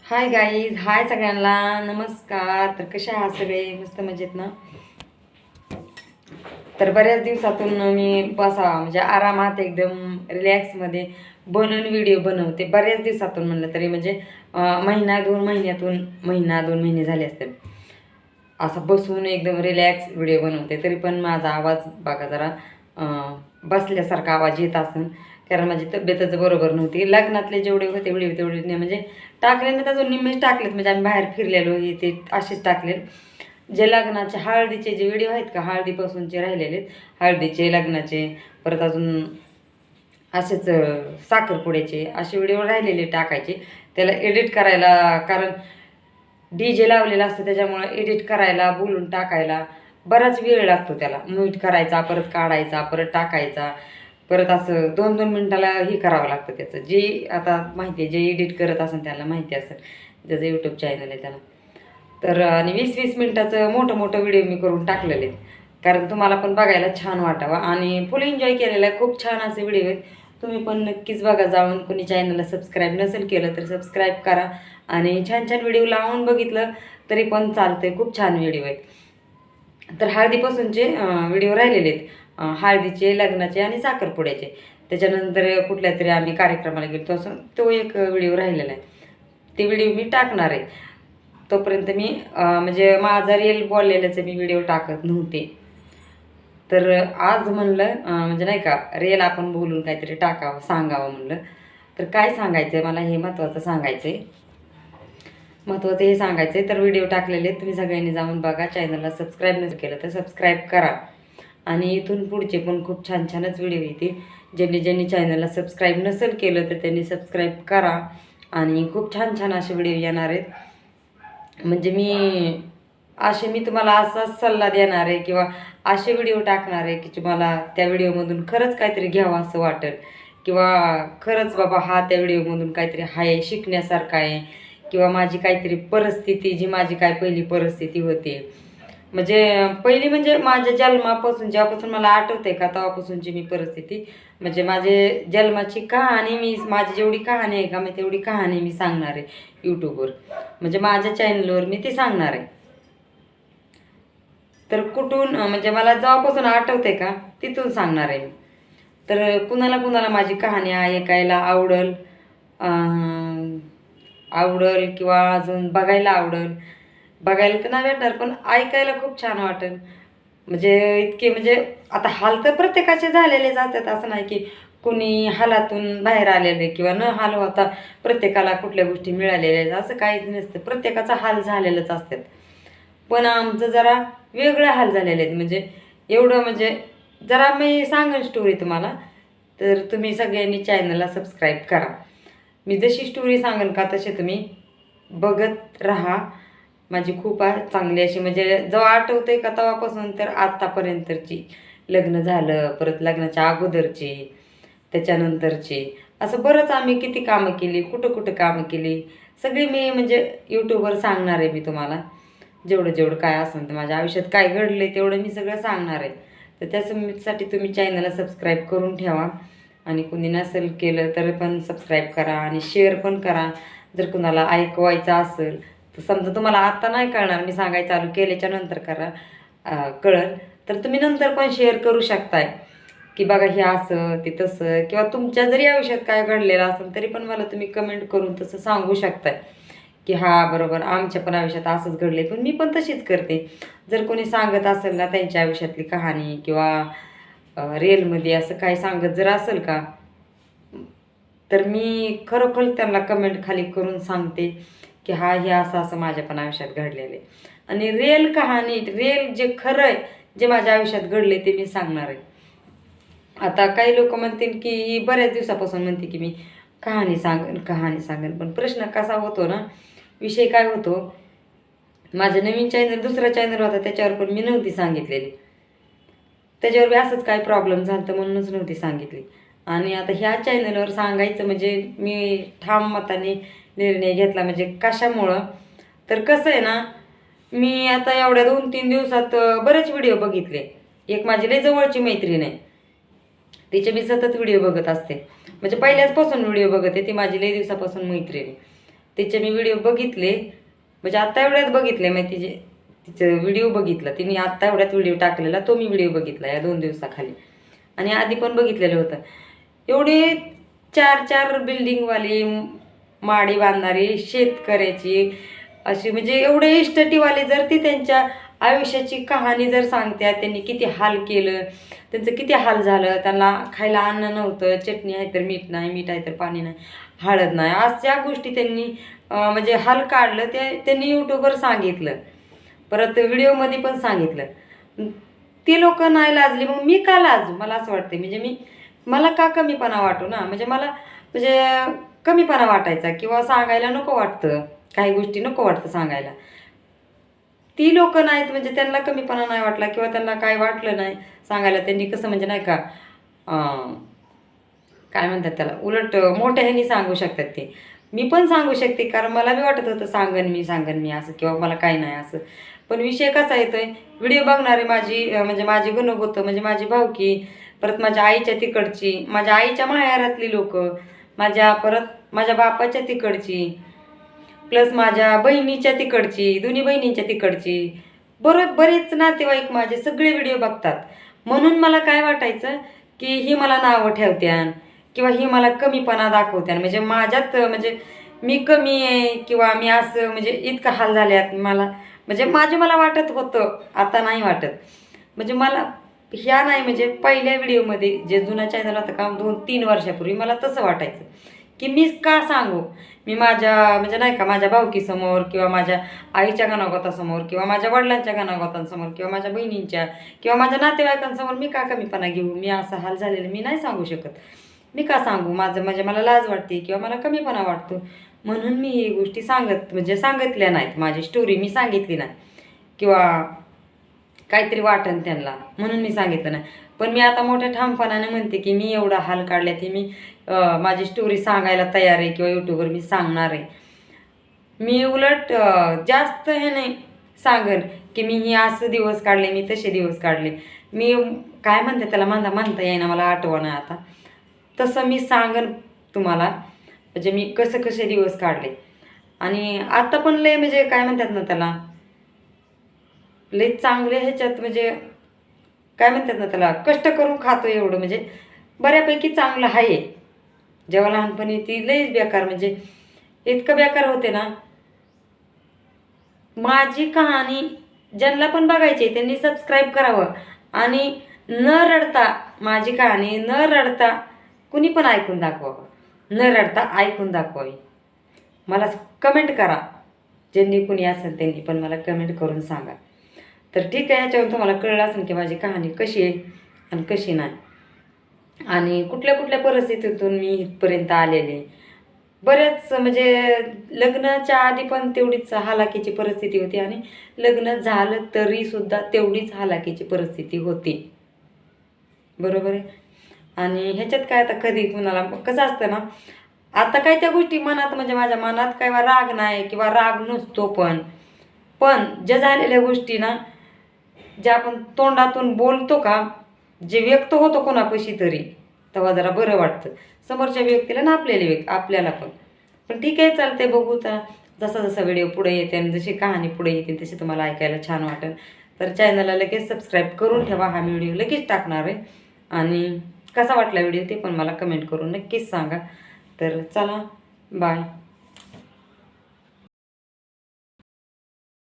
Hi guys, हाय सगळ्यांना नमस्कार. तर कसे आहात सगळे? मस्त मजेत ना? तर बऱ्याच दिवसातून मी म्हणजे आरामात एकदम रिलॅक्समध्ये बनवून व्हिडिओ बनवते. बऱ्याच दिवसातून म्हणलं तरी म्हणजे महिना 2 महिन्यातून, महिना 2 महिने झाले असतील असं बसून एकदम रिलॅक्स व्हिडिओ बनवते. तरी पण माझा आवाज बघा जरा बसल्यासारखा आवाज येत असेल, कारण माझी तब्येतच बरोबर नव्हती. लग्नातले जेवढे होते व्हिडिओ तेवढे नाही, म्हणजे टाकले नाही, अजून निम्मेच टाकलेत. म्हणजे आम्ही बाहेर फिरलेलो हे ते असेच टाकलेत. जे लग्नाचे हळदीचे जे व्हिडिओ आहेत का, हळदीपासूनचे राहिलेले, हळदीचे, लग्नाचे, परत अजून असेच साखरपुड्याचे असे व्हिडिओ राहिलेले टाकायचे. त्याला एडिट करायला, कारण DJ लावलेला असतं त्याच्यामुळं एडिट करायला, बोलून टाकायला बराच वेळ लागतो. त्याला म्यूट करायचा, परत काढायचा, परत टाकायचा, परत असं 2-2 मिनिटाला हे करावं लागतं त्याचं. जे आता माहिती आहे, जे एडिट करत असेल त्याला माहिती असेल, ज्याचं यूट्यूब चॅनल आहे त्याला. तर आणि 20-20 मिनिटाचं मोठं मोठं व्हिडिओ मी करून टाकलेले आहेत, कारण तुम्हाला पण बघायला छान वाटावं. आणि फुल एन्जॉय केलेला आहे. खूप छान असे व्हिडिओ आहेत. तुम्ही पण नक्कीच बघा जाऊन. कोणी चॅनलला सबस्क्राईब नसेल केलं तर सबस्क्राईब करा. आणि छान छान व्हिडिओ लावून बघितलं तरी पण चालतंय. खूप छान व्हिडिओ आहेत. तर हळदीपासूनचे व्हिडिओ राहिलेले आहेत. हळदीचे, लग्नाचे आणि साखरपुड्याचे. त्याच्यानंतर कुठल्या तरी आम्ही कार्यक्रमाला गेलो असं तो एक व्हिडिओ राहिलेला आहे. ते व्हिडिओ मी टाकणार आहे. तोपर्यंत मी म्हणजे माझा रील बोललेल्याचे मी व्हिडिओ टाकत नव्हते. तर आज म्हणलं म्हणजे नाही का, रील आपण बोलून काहीतरी टाकावं, सांगावं म्हणलं. तर काय सांगायचं आहे मला, हे महत्त्वाचं सांगायचं आहे. महत्त्वाचं हे सांगायचं आहे. तर व्हिडिओ टाकलेले तुम्ही सगळ्यांनी जाऊन बघा. चॅनलला सबस्क्राईब नसेल केलं तर सबस्क्राईब करा. आणि इथून पुढचे पण खूप छान छानच व्हिडिओ येतील. ज्यांनी ज्यांनी चॅनलला सबस्क्राईब नसेल केलं तर त्यांनी सबस्क्राईब करा. आणि खूप छान छान असे व्हिडिओ येणार आहेत. म्हणजे मी तुम्हाला असाच सल्ला देणार आहे, किंवा असे व्हिडिओ टाकणार आहे की तुम्हाला त्या व्हिडिओमधून खरंच काहीतरी घ्यावं असं वाटेल, किंवा खरंच बाबा हा त्या व्हिडिओमधून काहीतरी आहे, शिकण्यासारखं आहे. किंवा माझी काहीतरी परिस्थिती, जी माझी काय पहिली परिस्थिती होती, म्हणजे पहिली म्हणजे माझ्या जन्मापासून, जेव्हापासून मला आठवते का तेव्हापासूनची मी परिस्थिती, म्हणजे माझे जन्माची कहाणी, माझी जेवढी कहाणी आहे का, मी तेवढी कहाणी मी सांगणार आहे यूट्यूबवर. म्हणजे माझ्या चॅनलवर मी ती सांगणार आहे. तर कुठून म्हणजे मला जेव्हापासून आठवते का तिथून सांगणार आहे मी. तर कुणाला कुणाला माझी कहाणी ऐकायला आवडल किंवा अजून बघायला आवडल. बघायला तर नाही भेटणार, पण ऐकायला खूप छान वाटेल. म्हणजे इतके म्हणजे आता हाल तर प्रत्येकाचे झालेलेच असतात. असं नाही की कुणी हालातून बाहेर आलेले किंवा न हाल होता प्रत्येकाला कुठल्या गोष्टी मिळालेल्या, असं काहीच नसतं. प्रत्येकाचा हाल झालेलंच असतात. पण आमचं जरा वेगळं हाल झालेले आहेत. म्हणजे एवढं म्हणजे जरा मी सांगेन स्टोरी तुम्हाला. तर तुम्ही सगळ्यांनी चॅनलला सबस्क्राईब करा. मी जशी स्टोरी सांगेन का तसे तुम्ही बघत राहा. माझी खूप चांगली अशी, म्हणजे जेव्हा आठवते का तेव्हापासून तर आत्तापर्यंतची, लग्न झालं, परत लग्नाच्या अगोदरची, त्याच्यानंतरची, असं बरंच आम्ही किती कामं केली, कुठं कुठं कामं केली, सगळी मी म्हणजे यूट्यूबवर सांगणार आहे मी तुम्हाला. जेवढं जेवढं काय असेल तर माझ्या आयुष्यात काय घडलं आहे तेवढं मी सगळं सांगणार आहे. तर त्यासाठी तुम्ही चॅनलला सबस्क्राईब करून ठेवा. आणि कुणी नसेल केलं तर पण सबस्क्राईब करा आणि शेअर पण करा. जर कुणाला ऐकवायचं असेल तर, समजा तुम्हाला आत्ता नाही कळणार, मी सांगायचं चालू केल्याच्या नंतर कळल, तर तुम्ही नंतर पण शेअर करू शकताय की बघा हे असं ते तसं. किंवा तुमच्या जरी आयुष्यात काय घडलेलं असेल तरी पण मला तुम्ही कमेंट करून तसं सांगू शकताय की हा बरोबर आमच्या पण आयुष्यात असंच घडले, पण मी पण तशीच करते. जर कोणी सांगत असेल ना त्यांच्या आयुष्यातली कहाणी, किंवा रिअलमध्ये असं काय सांगत जर असेल का, तर मी खरोखर त्यांना कमेंट खाली करून सांगते की हा हे असं असं माझ्या पण आयुष्यात घडलेलं आहे. आणि रिअल कहाणी, रिअल जे खरं आहे, जे माझ्या आयुष्यात घडले ते मी सांगणार आहे. आता काही लोक म्हणतील की बऱ्याच दिवसापासून म्हणते की मी कहाणी सांगेन, पण प्रश्न कसा होतो ना, विषय काय होतो, माझं नवीन चॅनल, दुसरा चॅनल होता त्याच्यावर पण मी नव्हती सांगितलेली. त्याच्यावर बी असंच काय प्रॉब्लेम झाला तर म्हणूनच नव्हती सांगितली. आणि आता ह्या चॅनलवर सांगायचं म्हणजे मी ठाम मताने निर्णय घेतला. म्हणजे कशामुळं, तर कसं आहे ना, मी आता एवढ्या 2-3 दिवसात बरेच व्हिडिओ बघितले. एक माझी लय जवळची मैत्रीण आहे, तिचे मी सतत व्हिडिओ बघत असते. म्हणजे पहिल्याचपासून व्हिडिओ बघते, ती माझी लय दिवसापासून मैत्रीण आहे. तिचे मी व्हिडिओ बघितले, म्हणजे आत्ता एवढ्यात बघितले मी तिचं व्हिडिओ बघितला. तिने आत्ता एवढ्यात व्हिडिओ टाकलेला, तो मी व्हिडिओ बघितला या 2 दिवसाखाली. आणि आधी पण बघितलेलं होतं. एवढे 4-4 बिल्डिंगवाली माडी बांधणारी शेतकऱ्याची अशी म्हणजे एवढे इस्टेटीवाले जर ती त्यांच्या आयुष्याची कहाणी जर सांगतात, त्यांनी किती हाल केलं, त्यांचं किती हाल झालं, त्यांना खायला अन्न नव्हतं, चटणी आहे तर मीठ नाही, मीठ आहे तर पाणी नाही, हळद नाही, अशा गोष्टी त्यांनी म्हणजे हाल काढलं. त्यांनी यूट्यूबवर सांगितलं, परत व्हिडिओमध्ये पण सांगितलं. ती लोक नाही लाजली, मग मी का लाजू? मला असं वाटतं, म्हणजे मला का कमीपणा वाटू ना, म्हणजे मला म्हणजे कमीपणा वाटायचा किंवा सांगायला नको वाटतं, काही गोष्टी नको वाटतं सांगायला. ती लोक नाहीत म्हणजे त्यांना कमीपणा नाही वाटला किंवा त्यांना काय वाटलं नाही सांगायला. त्यांनी कसं म्हणजे नाही का काय म्हणतात त्याला, उलट मोठ्या ह्यानी सांगू शकतात ते. मी पण सांगू शकते, कारण मला बी वाटत होतं सांगन मी असं किंवा मला काही नाही असं. पण विषय कसा येतोय, व्हिडिओ बघणारे माझी गुणगोत म्हणजे माझी भावकी, परत माझ्या आईच्या तिकडची, माझ्या आईच्या माहेरातली लोक, परत माझ्या बापाच्या तिकडची, प्लस माझ्या बहिणीच्या तिकडची, दोन्ही बहिणींच्या तिकडची, बरेच नातेवाईक माझे सगळे व्हिडिओ बघतात. म्हणून मला काय वाटायचं की ही मला नावं ठेवत्यान किंवा ही मला कमीपणा दाखवत्यान, म्हणजे माझ्यात म्हणजे मी कमी आहे किंवा मी असं म्हणजे इतकं हाल झाल्यात मला वाटत होतं. आता नाही वाटत. म्हणजे मला ह्या नाही म्हणजे पहिल्या व्हिडिओमध्ये जे जुना चॅनल होतं का 2-3 वर्षापूर्वी, मला तसं वाटायचं की मी का सांगू, मी माझ्या म्हणजे नाही का माझ्या भावकीसमोर किंवा माझ्या आईच्या गाणागोतासमोर किंवा माझ्या वडिलांच्या गाणागोतांसमोर किंवा माझ्या बहिणींच्या किंवा माझ्या नातेवाईकांसमोर मी का कमीपणा घेऊ, मी असं हाल झालेलं मी नाही सांगू शकत. मी का सांगू, म्हणजे मला लाज वाटते किंवा मला कमीपणा वाटतो, म्हणून मी ही गोष्टी सांगितल्या नाहीत. माझी स्टोरी मी सांगितली नाही किंवा काहीतरी वाटन त्यांना म्हणून मी सांगितलं नाही. पण मी आता मोठ्या ठामपणाने म्हणते की मी एवढा हाल काढल्यात हे मी माझी स्टोरी सांगायला तयार आहे किंवा यूट्यूबवर मी सांगणार आहे. मी उलट जास्त हे नाही सांगन की मी हे असं दिवस काढले, मी तसे दिवस काढले. मी काय म्हणते त्याला म्हणता येईना, मला आठवणं आता. तसं मी सांगन तुम्हाला, म्हणजे मी कसे दिवस काढले. आणि आता पण लय म्हणजे काय म्हणतात ना त्याला, लय चांगले ह्याच्यात म्हणजे काय म्हणतात ना त्याला, कष्ट करून खातो एवढं म्हणजे बऱ्यापैकी चांगलं आहे. जेव्हा लहानपणी ती लयच बेकार म्हणजे इतकं बेकार होते ना. माझी कहाणी ज्यांना पण बघायची त्यांनी सबस्क्राईब करावं आणि न रडता माझी कहाणी न रडता कुणी पण ऐकून दाखवावं, न रडता ऐकून दाखवावी. मला कमेंट करा, ज्यांनी कुणी असेल त्यांनी पण मला कमेंट करून सांगा. तर ठीक आहे, ह्याच्यावर तुम्हाला कळलं असेल की माझी कहाणी कशी आहे आणि कशी नाही, आणि कुठल्या परिस्थितीतून मी इथपर्यंत आलेले. बऱ्याच म्हणजे लग्नाच्या आधी पण तेवढीच हालाकीची परिस्थिती होती आणि लग्न झालं तरीसुद्धा तेवढीच हालाकीची परिस्थिती होती, बरोबर आहे. आणि ह्याच्यात काय आता कधी कुणाला कसं असतं ना, आता काय त्या गोष्टी मनात म्हणजे माझ्या मनात काय राग नाही किंवा राग नसतो, पण ज्या झालेल्या गोष्टी ना, ज्या आपण तोंडातून बोलतो का, जे व्यक्त होतो कोणापाशी तरी, तेव्हा जरा बरं वाटतं समोरच्या व्यक्तीला ना आपल्याला पण ठीक आहे, चालतंय. बघू जसा व्हिडिओ पुढे येते आणि जशी कहाणी पुढे येते तशी तुम्हाला ऐकायला छान वाटेल. तर चॅनलला लगेच सबस्क्राईब करून ठेवा. हा व्हिडिओ लगेच टाकणार आहे. आणि कसा वाटला व्हिडिओ ते पण मला कमेंट करून नक्कीच सांगा. तर चला, बाय.